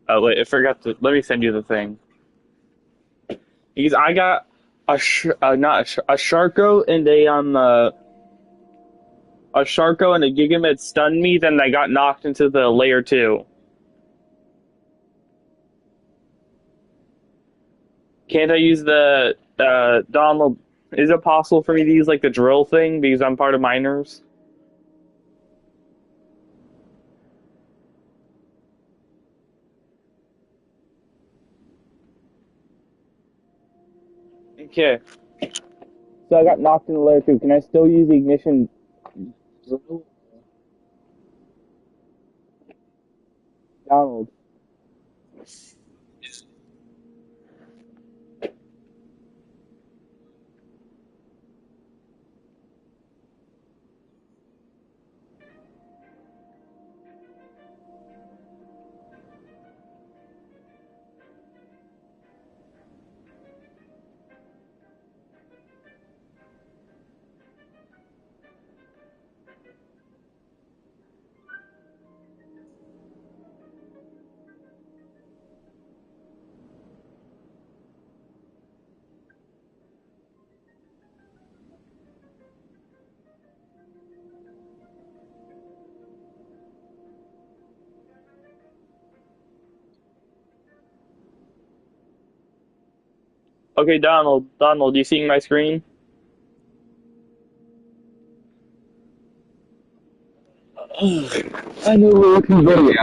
Oh wait, I forgot to. Let me send you the thing. Because I got not a Sharko and a Sharko and a Gigamed stunned me. Then I got knocked into the layer two. Can't I use the Donald? Is it possible for me to use like the drill thing because I'm part of miners? Okay. So I got knocked into layer two. Can I still use the ignition? Donald. Okay, Donald. Donald, you seeing my screen? I know where you can get it.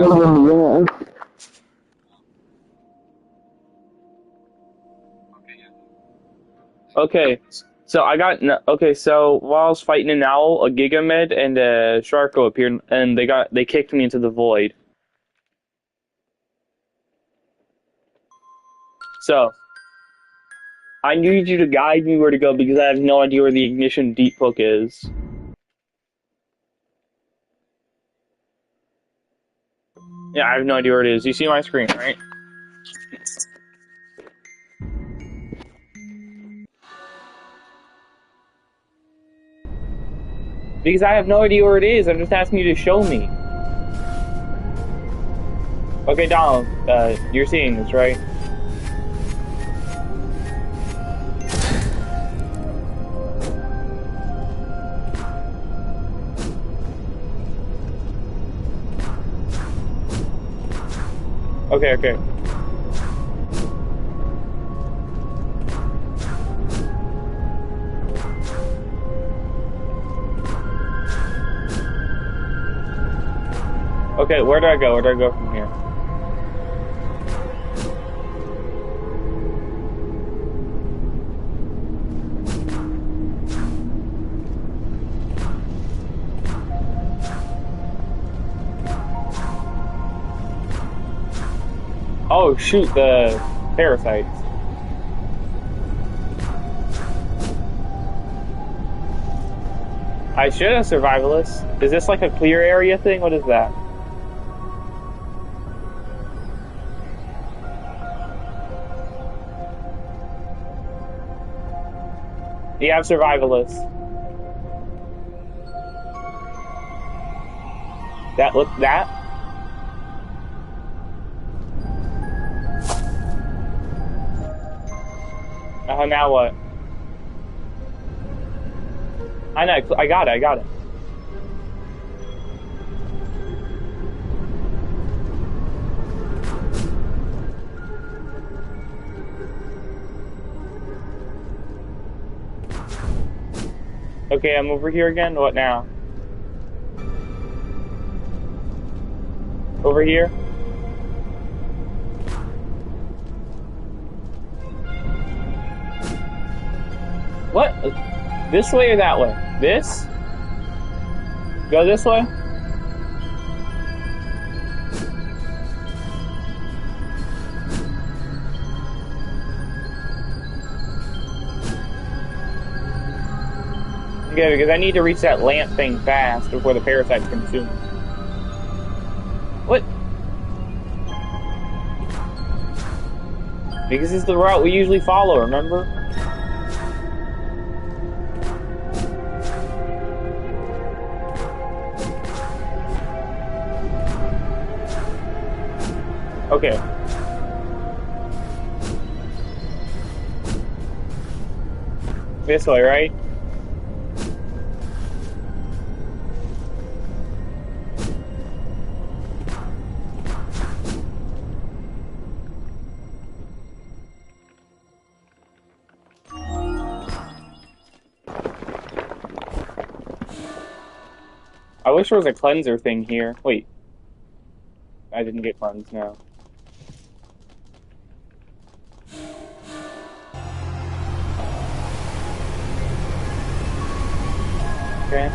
Okay, so I got okay. So while I was fighting an owl, a Gigamed and a Sharko appeared, and they kicked me into the void. So I need you to guide me where to go because I have no idea where the ignition deep hook is. Yeah, I have no idea where it is. You see my screen, right? Because I have no idea where it is. I'm just asking you to show me. Okay, Donald, you're seeing this, right? Okay, okay. Okay, where do I go? Where do I go from here? Oh, shoot, the parasites. I should have survivalist. Is this like a clear area thing? What is that? You have survivalist. That? Now what? I know, I got it, I got it. Okay, I'm over here again. What now? Over here? What? This way or that way? This? Go this way? Okay, because I need to reach that lamp thing fast before the parasites consume it. What? Because this is the route we usually follow, remember? Okay. This way, right? I wish there was a cleanser thing here. Wait, I didn't get cleansed, no. Okay.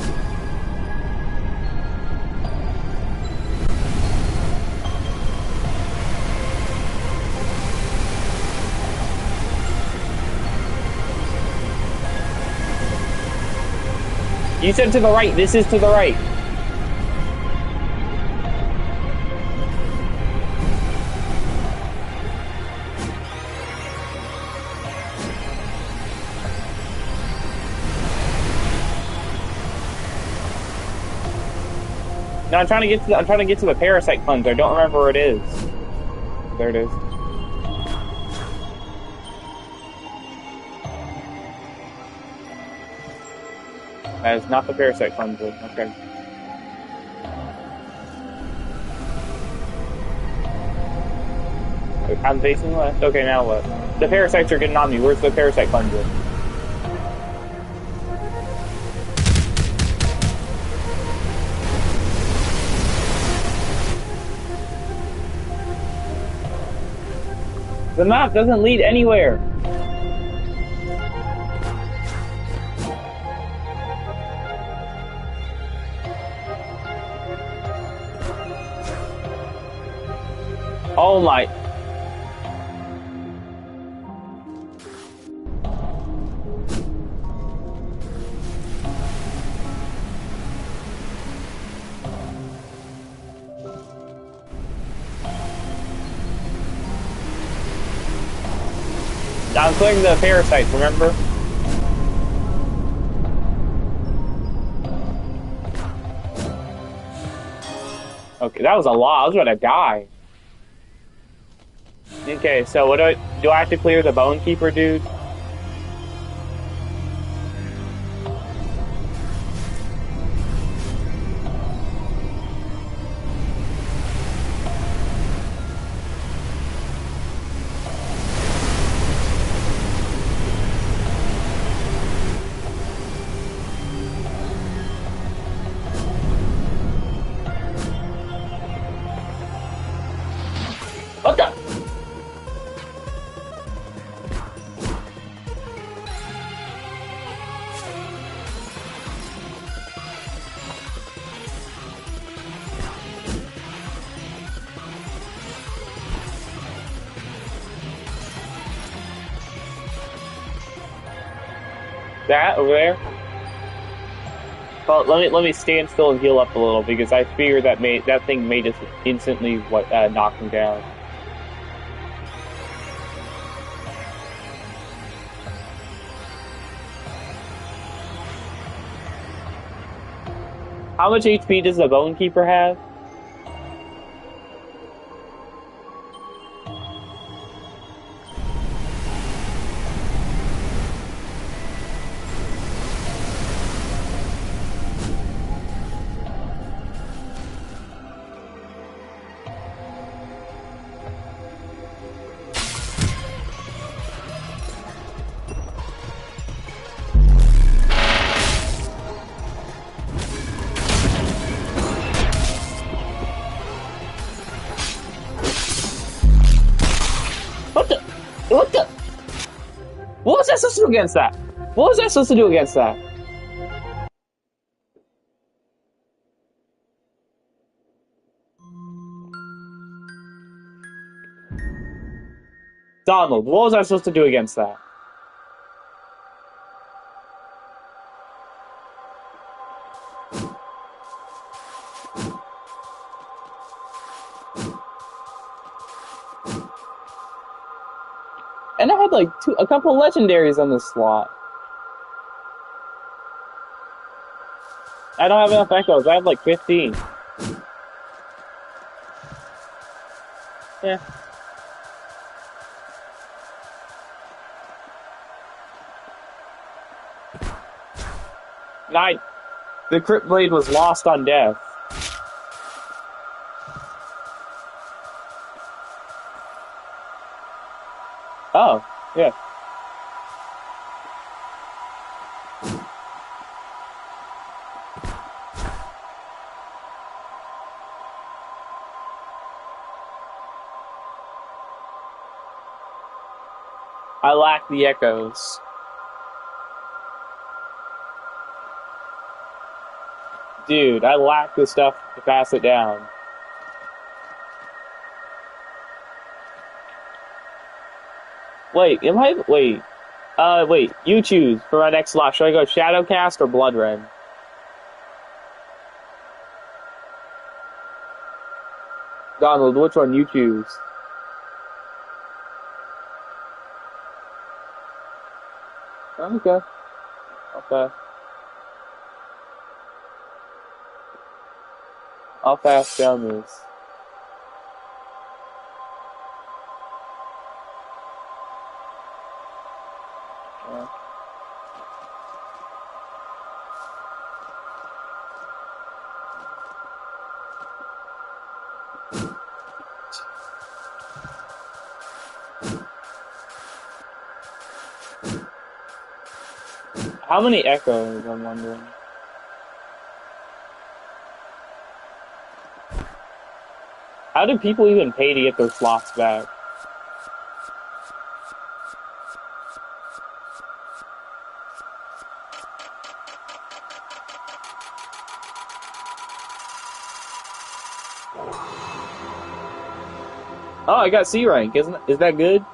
You said to the right. This is to the right. No, I'm trying to get to the parasite cleanser. I don't remember where it is. There it is. That is not the parasite cleanser. Okay. I'm facing left. Okay, now what? The parasites are getting on me. Where's the parasite cleanser? The map doesn't lead anywhere. Oh my. I'm clearing the parasites, remember? Okay, that was a lot. I was gonna die. Okay, so what do I have to clear the Bone Keeper, dude? What the? That over there? Well, let me stand still and heal up a little because I fear that thing may just instantly knock me down. How much HP does the Bone Keeper have? What the? What was I supposed to do against that? What was I supposed to do against that? Donald, what was I supposed to do against that? And I had like a couple legendaries on this slot. I don't have enough echoes. I have like 15. Yeah. Nine. The Crypt Blade was lost on death. Oh, yeah. I lack the echoes. Dude, I lack the stuff to pass it down. Wait, am I? Wait. Wait. You choose for my next slot. Should I go Shadowcast or Bloodrend? Donald, which one you choose? Okay. Okay. I'll pass down this. Yeah. How many echoes, I'm wondering? How do people even pay to get their slots back? Oh, I got C rank. Is that good?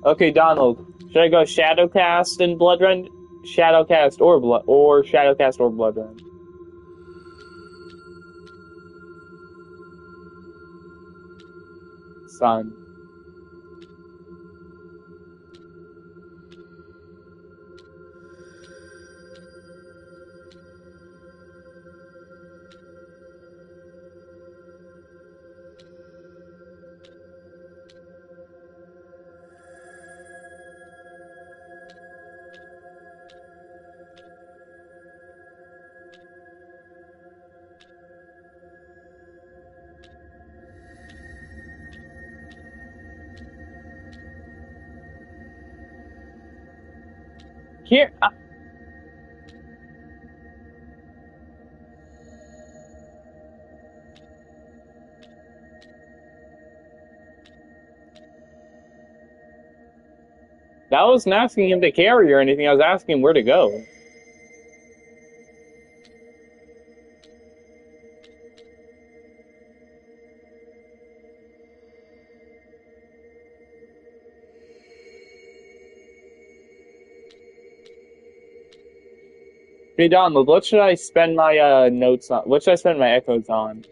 Okay, Donald. Should I go Shadowcast and Bloodrend? Shadowcast or Shadowcast or Bloodrend? Sun. Here. I wasn't asking him to carry or anything. I was asking him where to go. Hey, Donald, what should I spend my notes on? What should I spend my echoes on?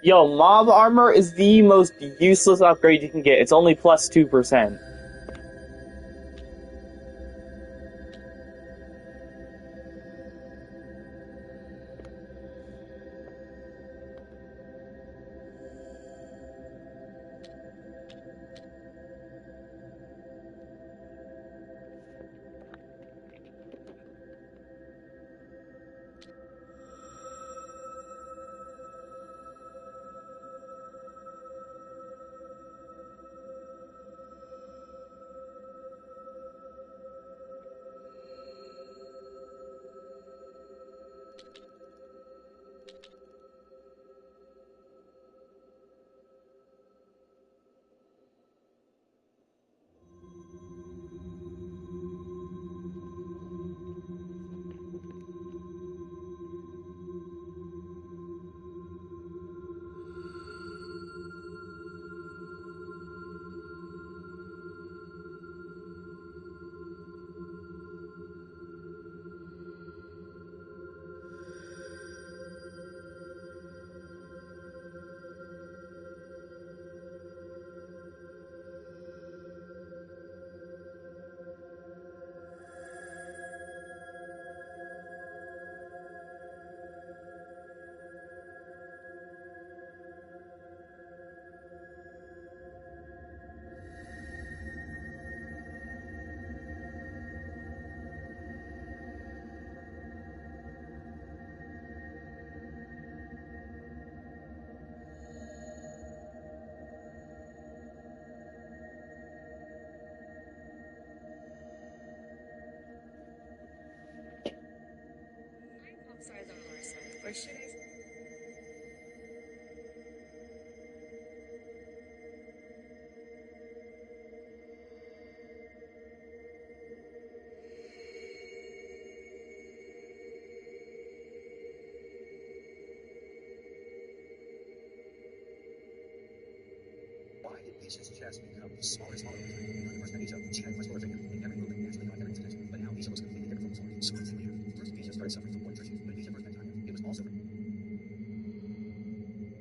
Yo, mob armor is the most useless upgrade you can get. It's only plus 2%. Why did Bisha's chest become smaller and smaller over time? When I first met Bisha, she had a much fuller figure, and every movement naturally caught Heaven's attention. But now Bisha looks completely different from before. So what's the matter? First, Bisha started suffering from blood nutrition. When Bisha first met Tanya, it was also from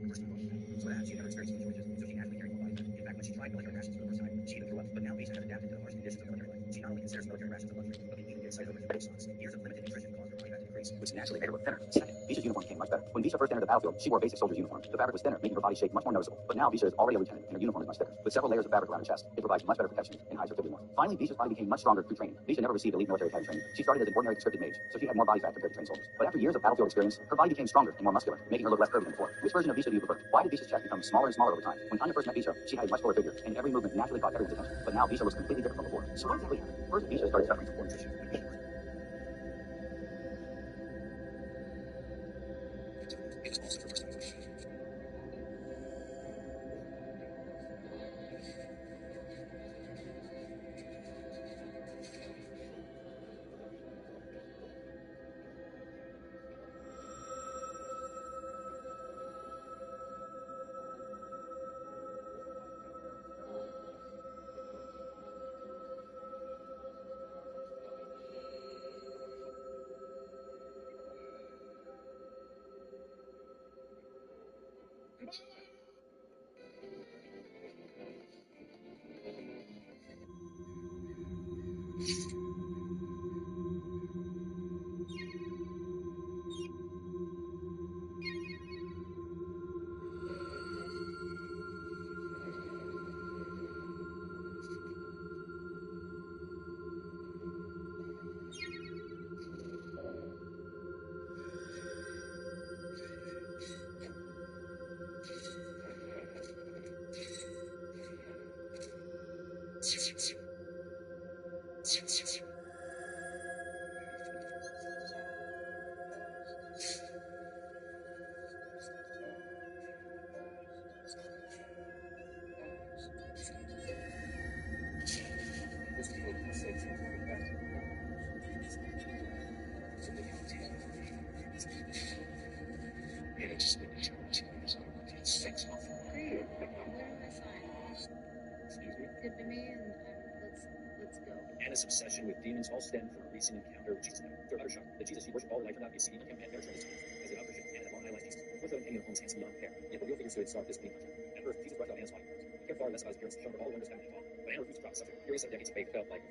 first of all. So that she had never experienced any shortages, so she naturally carried more body fat. In fact, when she tried military rations for the first time, she even threw up. But now Bisha has adapted to the harsh conditions of military life. She not only considers military rations a luxury, but can even get excited over the socks. Years of limited nutrition caused her body fat to increase, which naturally made her look thinner. Second, Bisha's uniform became much better. When Bisha first entered the battlefield, she wore a basic soldier's uniform. The fabric was thinner, making her body shape much more noticeable. But now Bisha is already a lieutenant, and her uniform is much thicker. With several layers of fabric around her chest, it provides much better protection and hides her figure more. Finally, Bisha's body became much stronger through training. Bisha never received elite military academy training. She started as an ordinary conscripted mage, so she had more body fat compared to trained soldiers. But after years of battlefield experience, her body became stronger and more muscular, making her look less curvy than before. Which version of Bisha do you prefer? Why did Bisha's chest become smaller and smaller over time? When Tanya first met Bisha, she had a much fuller figure, and every movement naturally caught everyone's attention. But now Bisha looks completely different from before. So what exactly happened? First, Bisha started suffering from poor nutrition. It was also her first time. Anna's obsession with demons all stemmed from a recent encounter with Jesus. To her utter shock, the Jesus she worshipped all her life turned out to be seeking him and their tremendous as an apparition. Anna had long idolized Jesus, and first hanging upon his handsome young hair. Yet the real figure stood stark this being hunter. At first, Jesus brushed out Anna's fine parts. He cared far less about his appearance, shown her all the wonders found in fall. But Anna refused to drop the subject. Curious that decades of faith felt like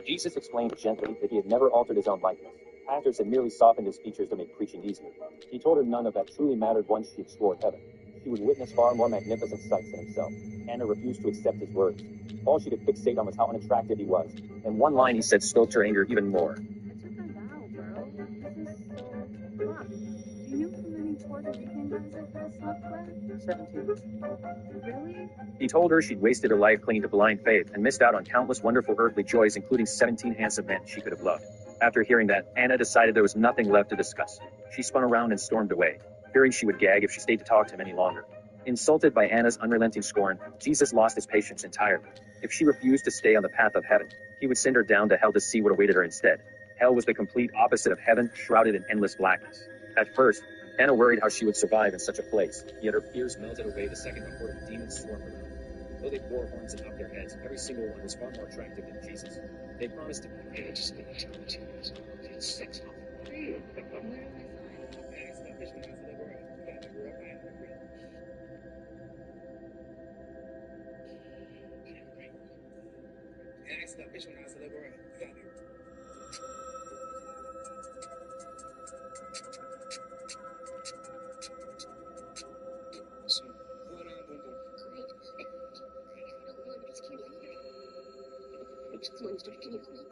Jesus explained gently that he had never altered his own likeness. Pastors had merely softened his features to make preaching easier. He told her none of that truly mattered once she explored heaven. She would witness far more magnificent sights than himself. Anna refused to accept his words. All she could fixate on was how unattractive he was. And one line he said stoked her anger even more. I took a vow, bro. This is so fucked. Do you know how many Puerto Rican guys I've had slept with? 17. Really? He told her she'd wasted her life clinging to blind faith and missed out on countless wonderful earthly joys, including 17 handsome men she could have loved. After hearing that, Anna decided there was nothing left to discuss. She spun around and stormed away, fearing she would gag if she stayed to talk to him any longer. Insulted by Anna's unrelenting scorn, Jesus lost his patience entirely. If she refused to stay on the path of heaven, he would send her down to hell to see what awaited her instead. Hell was the complete opposite of heaven, shrouded in endless blackness. At first, Anna worried how she would survive in such a place, yet her fears melted away the second a horde of demons swarmed around. Though they bore horns atop their heads, every single one was far more attractive than Jesus. They promised to be just sex off. Come on, Mr. Can you help me?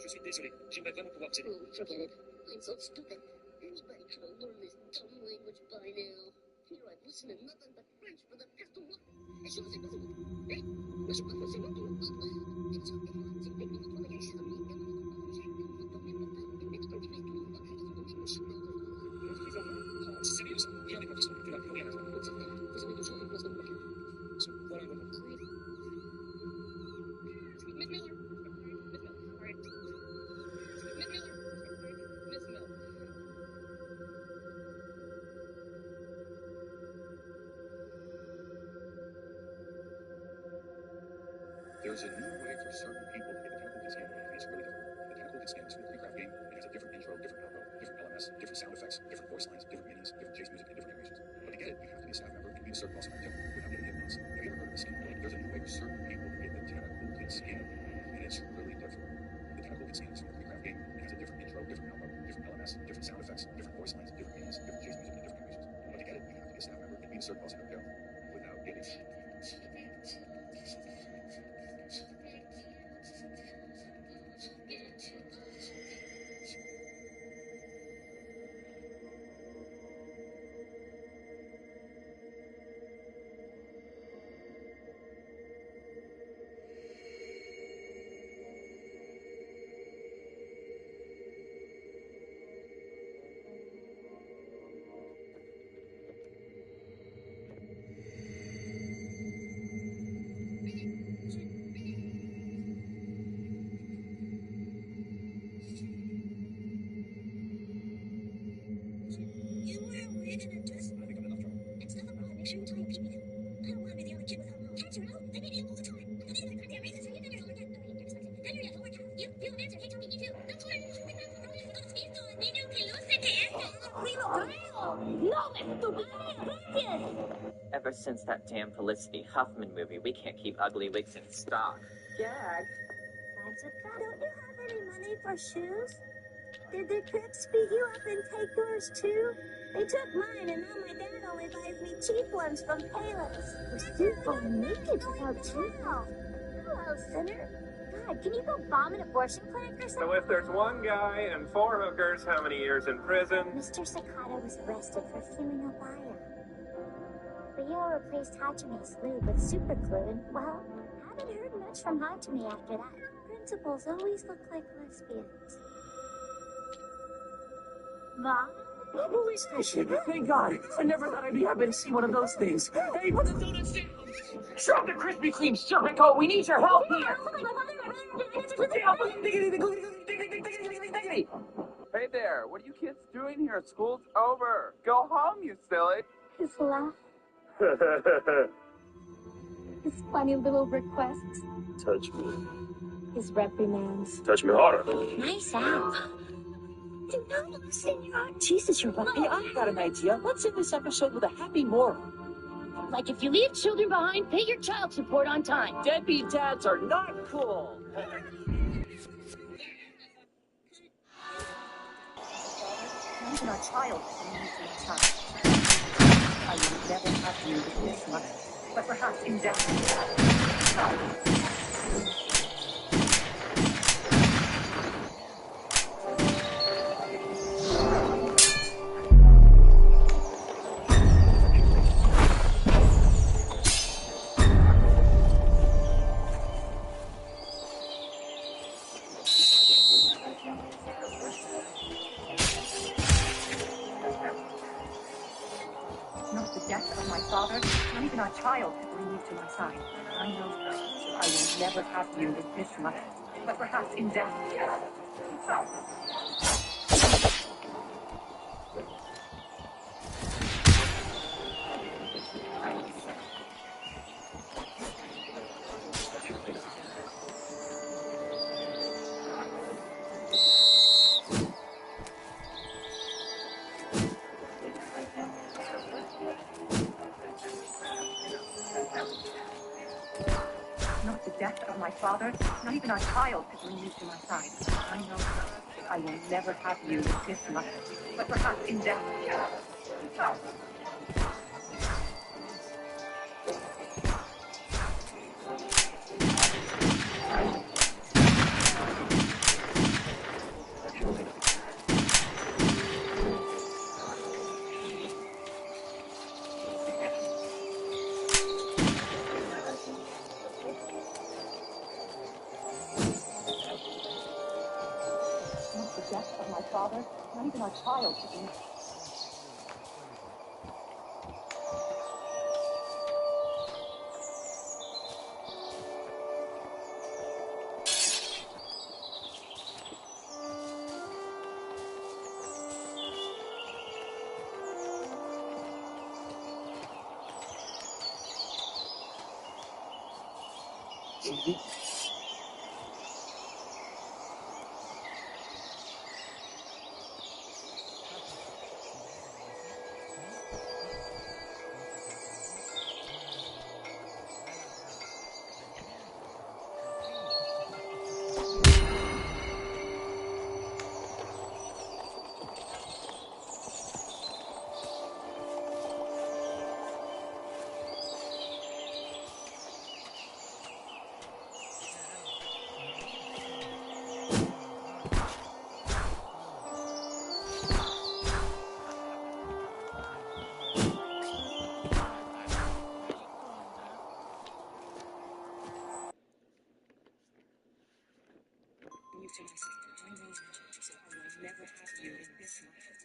Je suis désolé, j'aimerais vraiment pouvoir t'aider. Oh, forget it. I'm so stupid. Anybody should have learned this dumb language by now. Here I've listened to nothing but French for the past a month. As soon as I wasn't. Hey, what's up? What's up? It's okay. There's a new way for certain people to get the Tentacle Kids game, and it's really difficult. The Tentacle Kids game is a Minecraft game. It has a different intro, different outro, different LMS, different sound effects, different voice lines, different minions, different chase music, and different animations. But to get it, you have to be a staff member and be a certain boss in Nintendo without getting hit once. Have you ever heard of this game? There's a new way for certain people to get the Tentacle Kids game, and it's really difficult. The Tentacle Kids game is a Minecraft game. It has a different intro, different outro, different LMS, different sound effects, different voice lines, different minions, different chase music, and different animations. But to get it, you have to be a staff member and be a certain boss in Nintendo without getting hit. Ever since that damn Felicity Huffman movie, we can't keep ugly wigs in stock. Dad, don't you have any money for shoes? Did the Crips beat you up and take yours too? They took mine, and now my dad only buys me cheap ones from Payless. We're still going naked without you. Hello, sinner. God, can you go bomb an abortion clinic or something? So if there's one guy and 4 hookers, how many years in prison? Mr. Sakata was arrested for fuming a buyer. Rio replaced Hachime's lube with super glue, and, well, haven't heard much from Hachime after that. Principals always look like lesbians. Mom? A police station! Thank God! I never thought I'd be happy to see one of those things. Hey, put the donuts down! Drop the Krispy Kreme serpent coat! We need your help here! Hey there, what are you kids doing here? School's over. Go home, you silly. His laugh. His funny little requests. Touch me. His reprimands. Touch me harder. Nice app. Do not loosen your arm. Jesus, you're right. Hey, I've got an idea. Let's end this episode with a happy moral. Like if you leave children behind, pay your child support on time. Deadbeat dads are not cool. Even our child needs to time. I will never have you with this much, but perhaps indefinitely. Not the death of my father, not even our child could bring you to my side. I know I will never have you with this much, but perhaps in death. Not the death of my father, not even our child could bring you to my side. I know I will never have you with this much, but perhaps in death. Not the death of my father, not even our child could bring. Mhm. move to my side. I know that, so I will never have you in this life.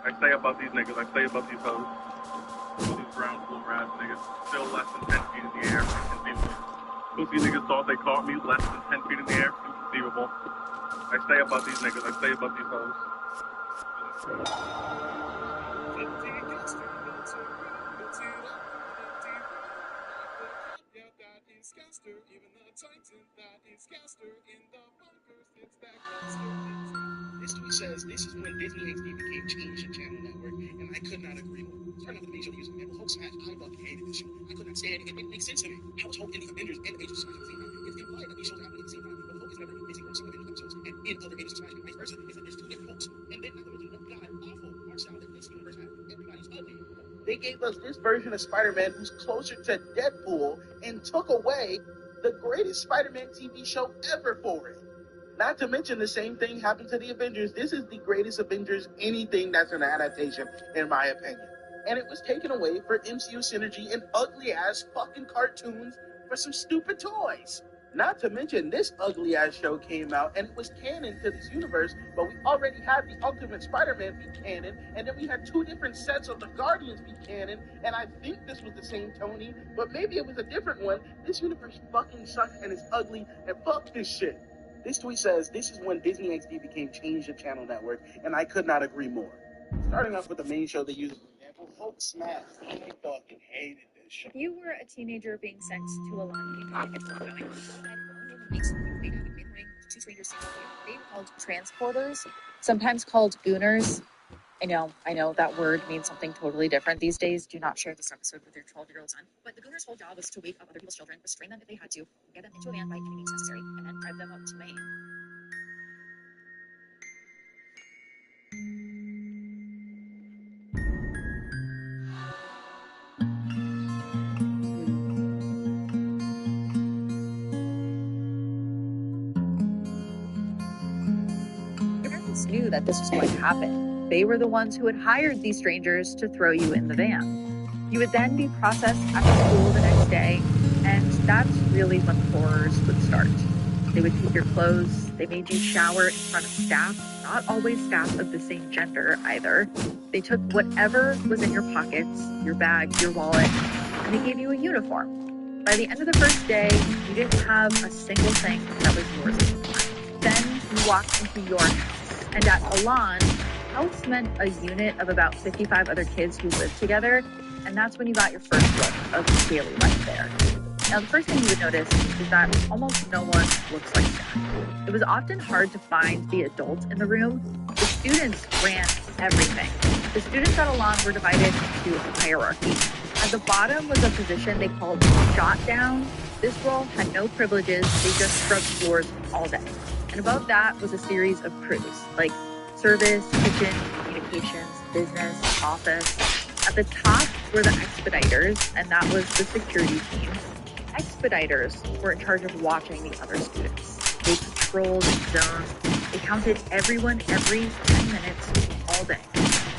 I say about these niggas, I say about these hoes. These brown, blue ass niggas, still less than 10 feet in the air, inconceivable. Pussy niggas thought they caught me less than 10 feet in the air, inconceivable. I say about these niggas, I say about these hoes. This tweet says, this is when Disney XD became Change the Channel Network, and I could not agree more. Starting off with the main show, using Marvel Hulk smash, I fucking hated this show. I could not stand it. It makes sense to me. How is Hulk in the Avengers and Agents of Smash at the same time? It's implied that these shows happen at the same time, but Hulk is never missing from some Avengers episodes, and in other Agents of Smash, and vice versa. It's like there's two different Hulks. And then not to mention the god-awful art style that this universe has. Everybody's ugly. They gave us this version of Spider-Man who's closer to Deadpool and took away the greatest Spider-Man TV show ever for it. Not to mention the same thing happened to the Avengers. This is the greatest Avengers anything that's an adaptation, in my opinion. And it was taken away for MCU synergy and ugly-ass fucking cartoons for some stupid toys. Not to mention, this ugly-ass show came out and it was canon to this universe, but we already had the Ultimate Spider-Man be canon, and then we had two different sets of the Guardians be canon, and I think this was the same Tony, but maybe it was a different one. This universe fucking sucks and it's ugly, and fuck this shit. This tweet says, this is when Disney XD became Change the Channel Network, and I could not agree more. Starting off with the main show they used, for example, Hulk Smash. I fucking hated this show. You were a teenager being sent to a lawn game. Two strangers they were called transporters, sometimes called gooners. I know that word means something totally different these days. Do not share this episode with your 12-year-old son. But the gooners' whole job was to wake up other people's children, restrain them if they had to, get them into a van by any means necessary, and then drive them up to Maine. Your parents knew that this was going to happen. They were the ones who had hired these strangers to throw you in the van. You would then be processed after school the next day, and that's really when the horrors would start. They would take your clothes, they made you shower in front of staff, not always staff of the same gender either. They took whatever was in your pockets, your bag, your wallet, and they gave you a uniform. By the end of the first day, you didn't have a single thing that was yours anymore. Then you walked into your house, and at Elan, house meant a unit of about 55 other kids who lived together, and that's when you got your first look of daily life there. Now, the first thing you would notice is that almost no one looks like Jack. It was often hard to find the adult in the room. The students ran everything. The students at Elan were divided into a hierarchy. At the bottom was a position they called shot down. This role had no privileges, they just scrubbed floors all day. And above that was a series of crews, like service, kitchen, communications, business, office. At the top were the expediters, and that was the security team. Expediters were in charge of watching the other students. They patrolled zones. They counted everyone every 10 minutes all day,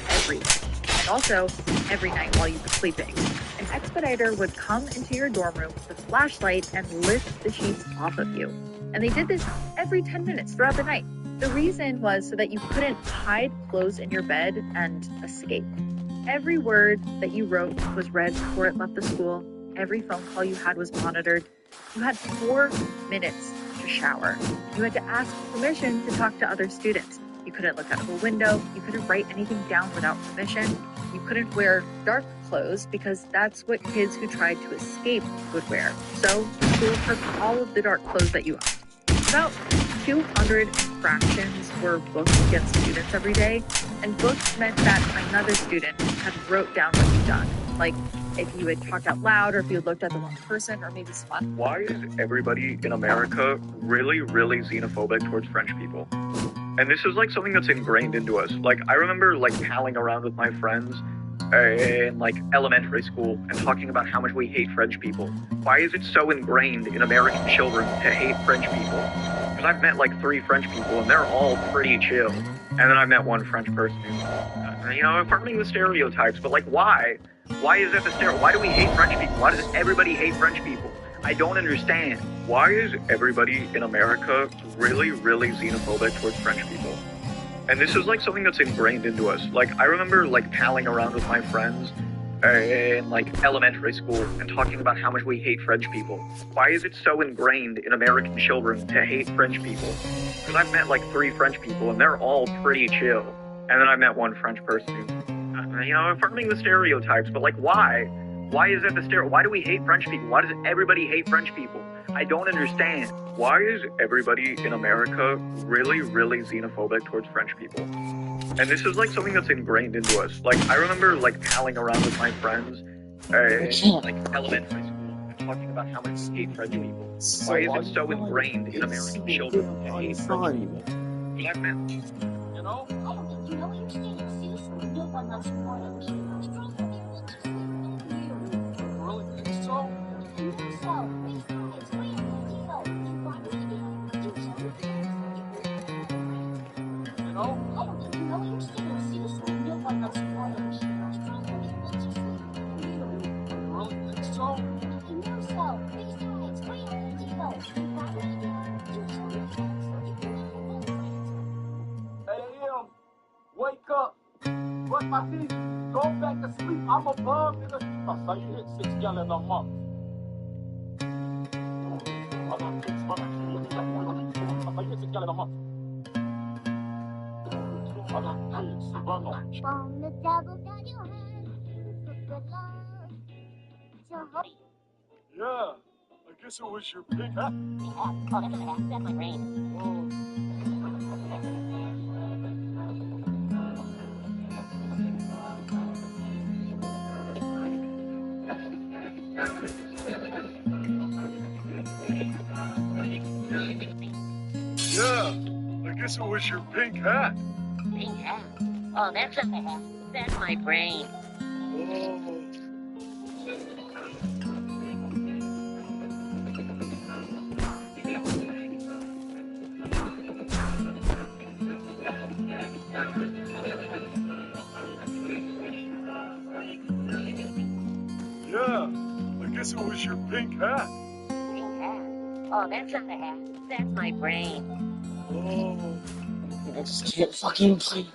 every day. And also every night while you were sleeping. An expediter would come into your dorm room with a flashlight and lift the sheets off of you. And they did this every 10 minutes throughout the night. The reason was so that you couldn't hide clothes in your bed and escape. Every word that you wrote was read before it left the school. Every phone call you had was monitored. You had 4 minutes to shower. You had to ask permission to talk to other students. You couldn't look out of a window. You couldn't write anything down without permission. You couldn't wear dark clothes because that's what kids who tried to escape would wear. So the school took all of the dark clothes that you owned. About 200 infractions were booked against students every day, and booked meant that another student had wrote down what you'd done. Like if you had talked out loud, or if you had looked at the wrong person, or maybe smut. Why is everybody in America really, really xenophobic towards French people? And this is like something that's ingrained into us. Like I remember like palling around with my friends in like elementary school and talking about how much we hate French people. Why is it so ingrained in American children to hate French people? Because I've met like 3 French people and they're all pretty chill. And then I've met one French person who's, affirming the stereotypes, but like why? Why is that the stereotype? Why do we hate French people? Why does everybody hate French people? I don't understand. Why is everybody in America really, really xenophobic towards French people? And this is like something that's ingrained into us. Like I remember like palling around with my friends in like elementary school and talking about how much we hate French people. Why is it so ingrained in American children to hate French people? Because I've met like 3 French people and they're all pretty chill. And then I've met one French person who's, affirming the stereotypes, but like why? Why is that the stereotype? Why do we hate French people? Why does everybody hate French people? I don't understand. Why is everybody in America really, really xenophobic towards French people? And this is like something that's ingrained into us. Like I remember like palling around with my friends in like elementary school and talking about how much we hate French people. Why is it so ingrained in American children to hate French people? Because I've met, you know? Oh, you know you're staying seriously. No one else more than me. You really think so? You think so? Besides, we have no deal. You want me to do something? You know? Oh, you know you're staying seriously. No one else more than me. You really think so? You know so. Besides, we have no deal. You want me to do something? Hey, wake up. Brush my teeth. Go back to sleep. I'm above, nigga. I saw you hit 6 gallons a month. I saw you hit 6 gallons a month. From the devil that you had, good love. Jehovah. Yeah, I guess it was your pink hat. Pink hat? Oh, that's not a hat. That's my brain. Yeah, I guess it was your pink hat. Pink hat? Oh, that's not a hat. That's my brain. Oh. Yeah, I guess it was your pink hat. Pink hat? Oh, that's not a hat. That's my brain. Oh. I just can't fucking play.